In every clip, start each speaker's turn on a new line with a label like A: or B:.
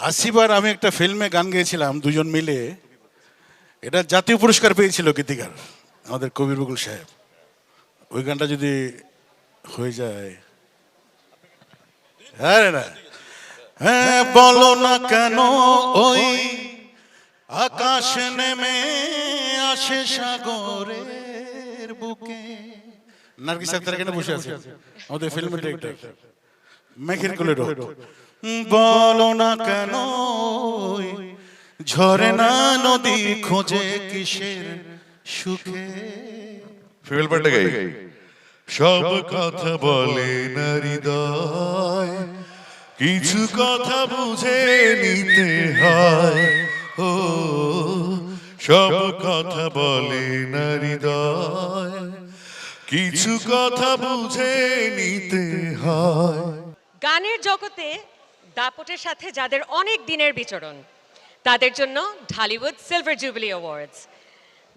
A: 80 বার আমি একটা ফিল্মে গান গেয়েছিলাম দুজন মিলে। এটা জাতীয় পুরস্কার পেয়েছিল গীতিকার আমাদের কবির বকুল সাহেব। ওই গানটা যদি হয়ে যায়। হ্যাঁ রে না, হ্যাঁ বলো না কেন ওই আকাশ নেমে আসে সাগরের বুকে। নার্গিস আক্তার এখানে বসে আছে, আমাদের ফিল্মের ডিরেক্টর মেঘের কোলে রোদ। বলো না কেন ওই ঝরে না নদী খোঁজে কিসের সুখে।
B: ফিমেল পার্টটা গাই। সব কথা বলে না হৃদয়, কিছু কথা বুঝে নিতে হয়। ও সব কথা বলে না হৃদয়, কিছু কথা বুঝে নিতে হয়।
C: গানের জগতে দাপটের সাথে যাদের অনেক দিনের বিচরণ, তাদের জন্য ঢালিউড সিলভার জুবিলি অ্যাওয়ার্ডস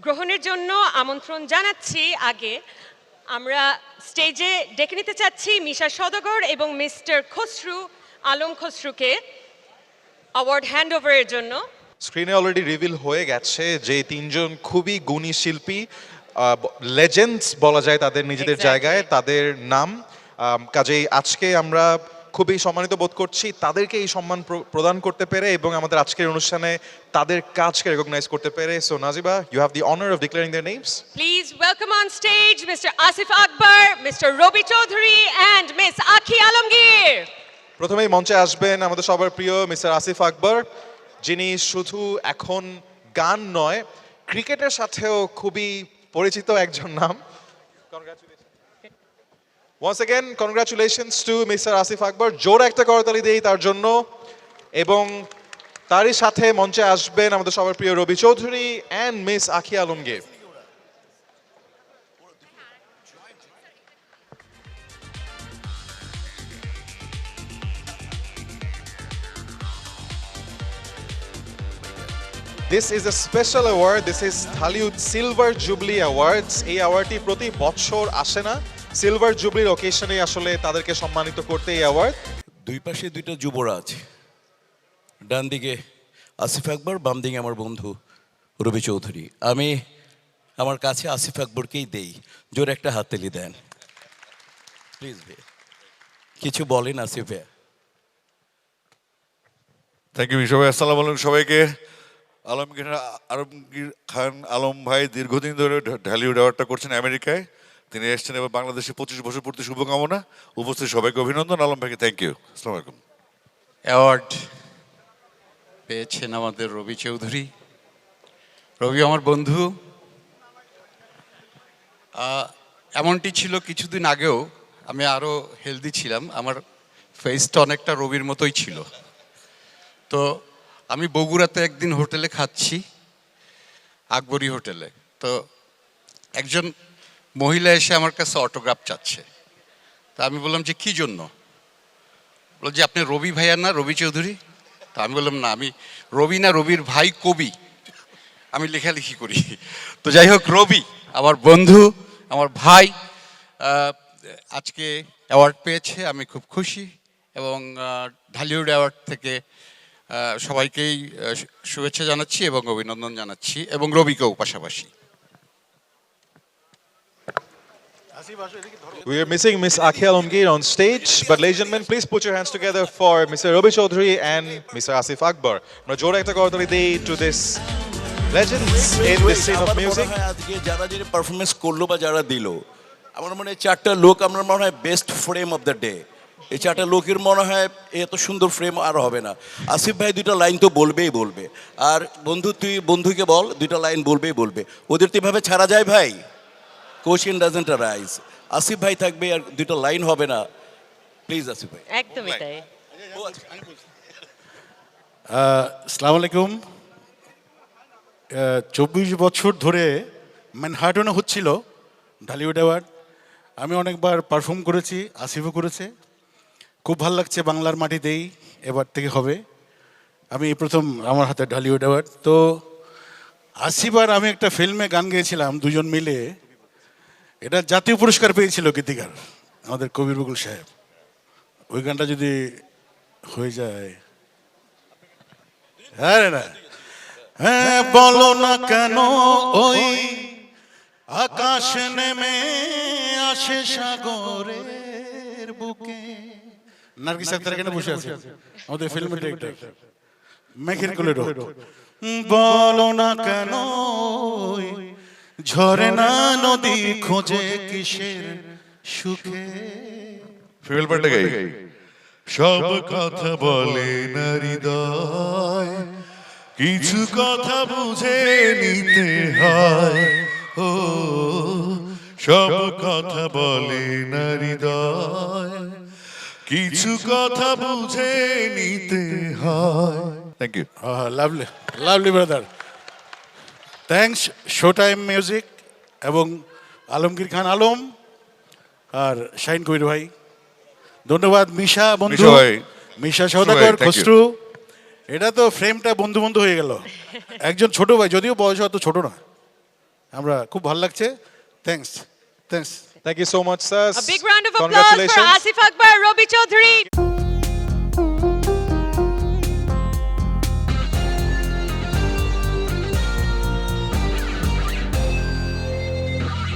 C: গ্রহণের জন্য আমন্ত্রণ জানাচ্ছি। আগে আমরা স্টেজে ডেকে নিতে চাচ্ছি মিশা সওদাগর এবং মিস্টার খসরু আলম খসরুকে অ্যাওয়ার্ড হ্যান্ড ওভারের জন্য।
D: স্ক্রিনে অলরেডি রিভিল হয়ে গেছে যে তিনজন খুবই গুণী শিল্পী, লেজেন্ডস বলা যায় তাদের নিজেদের
C: Exactly.
D: জায়গায়, তাদের নাম। কাজেই আজকে আমরা খুবই সম্মানিত বোধ করছি তাদেরকে এই সম্মান প্রদান করতে পেরে এবং আমাদের আজকের অনুষ্ঠানে তাদের কাজকে রেকগনাইজ করতে পেরে। So Najiba, you have the honour of declaring their names.
C: Please welcome on stage Mr. Asif Akbar, Mr. Robi Chaudhary and Miss Akhi Alamgir.
D: প্রথমেই মঞ্চে আসবেন আমাদের সবার প্রিয় মিস্টার আসিফ আকবর, যিনি শুধু এখন গান নয় ক্রিকেটের সাথেও খুবই পরিচিত একজন নাম। Once again, congratulations to Mr. Asif Akbar. জোর একটা করতালি দেই তার জন্য। এবং তারই সাথে মঞ্চে আসবেন আমাদের সবার প্রিয় রবি চৌধুরী অ্যান্ড মিস আখি Alamgir. This is a special award. This is Thollywood Silver Jubilee Awards. এই অ্যাওয়ার্ডটি প্রতি বছর আসে না, সিলভার জুবলির অকেশনে আসলে তাদেরকে সম্মানিত করতে এই অ্যাওয়ার্ড।
E: দুই পাশে দুইটা যুবরাজ, ডান দিকে আসিফ আকবর, বাম দিকে আমার বন্ধু রবি চৌধুরী। আমি আমার কাছে আসিফ আকবরকেই দেই। জোর একটা হাততালি দেন প্লিজ ভাই, কিছু বলেন আসিফ ভাই।
B: থ্যাংক ইউ সবাই। আসসালামু আলাইকুম সবাইকে। আলমগীর খান আলম ভাই দীর্ঘদিন ধরে ঢালিউড অ্যাওয়ার্ডটা করছেন আমেরিকায়। তিনি এসেছেন এবং বাংলাদেশে 25 বছর পূর্তি শুভকামনা। উপস্থিত সবাইকে অভিনন্দন। আলম ভাইকে থ্যাংক ইউ। আসসালামু আলাইকুম।
F: অ্যাওয়ার্ড পেয়েছেন আমাদের রবি চৌধুরী। রবি আমার বন্ধু। এমনটি ছিল কিছুদিন আগেও আমি আরও হেলদি ছিলাম, আমার ফেসটা অনেকটা রবির মতোই ছিল। তো আমি বগুড়াতে একদিন হোটেলে খাচ্ছি, আকবরী হোটেলে। তো একজন মহিলা এসে আমার কাছে অটোগ্রাফ চাচ্ছে। তা আমি বললাম যে কী জন্য? বলল যে আপনি রবি ভাইয়া না, রবি চৌধুরী? তা আমি বললাম না, আমি রবি না, রবির ভাই কবি, আমি লেখালেখি করি। তো যাই হোক, রবি আমার বন্ধু, আমার ভাই, আজকে অ্যাওয়ার্ড পেয়েছে, আমি খুব খুশি। এবং ঢালিউড অ্যাওয়ার্ড থেকে সবাইকেই শুভেচ্ছা জানাচ্ছি এবং অভিনন্দন জানাচ্ছি, এবং রবিকেও পাশাপাশি।
D: We are missing Miss Akhi Alamgir on stage, but ladies and gentlemen, please put your hands together for Mr. Robi Chaudhary and Mr. Asif Akbar. আমরা জোরে একটা করতালি দেই to this legends in the scene of music.
E: আজকে যারা যে performance করলো বা যারা দিল, আমার মনে হয় চারটা লোক আমরা মনে হয় best frame of the day. এই চারটা লোকের মনে হয় এত সুন্দর ফ্রেম আর হবে না। আসিফ ভাই দুইটা লাইন তো বলবেই বলবে, আর বন্ধু তুই বন্ধুকে বল দুইটা লাইন বলবেই বলবে। ওদের তো এভাবে ছাড়া যায় ভাই? Question doesn't arise. আসিফ ভাই থাকবে আর দুইটা লাইন হবে না, প্লিজ আসিফ ভাই।
C: একদমই তাই।
A: আসসালামু আলাইকুম। 24 বছর ধরে ম্যানহাটনে হচ্ছিল ঢালিউড অ্যাওয়ার্ড। আমি অনেকবার পারফর্ম করেছি, আসিফও করেছে। খুব ভালো লাগছে, বাংলার মাটিতেই এবার থেকে হবে। আমি এই প্রথম আমার হাতে ঢালিউড অ্যাওয়ার্ড। তো 80 বার আমি একটা ফিল্মে গান গেয়েছিলাম দুজন মিলে। এটা জাতীয় পুরস্কার পেয়েছিল গীতিকার আমাদের কবির বকুল সাহেব। ওই গানটা যদি হয়ে যায়। আরে না হ্যাঁ বলো না কেন ওই আকাশ নেমে আসে সাগরের বুকে। নার্গিস আক্তার এখানে বসে আছে, আমাদের ফিল্মের ডিরেক্টর। মেঘের কোলে রোদ, বলো না কেন ওই ঝরে না নদী খোঁজে কিসের সুখে।
B: ফিমেল পার্টটা গাই। সব কথা বলে না হৃদয়, কিছু কথা বুঝে নিতে হয়। ও সব কথা বলে না হৃদয়, কিছু কথা বুঝে নিতে হয়। Thank you.
A: Lovely lovely brother, thanks show time music এবং আলমগীর খান আলম আর শাইন কবির ভাই। ধন্যবাদ মিশা বন্ধু,
B: মিশা ভাই।
A: মিশা সওদাগর,
B: thank you.
A: খসরু। এটা তো ফ্রেমটা বন্ধু বন্ধু হয়ে গেল, একজন ছোট ভাই, যদিও বয়স অত ছোট না। আমরা খুব ভালো লাগছে, thanks thanks.
D: Thank you so much, sir.
C: A big round of applause for
D: Congratulations.
C: Asif Akbar, Robi Chaudhary.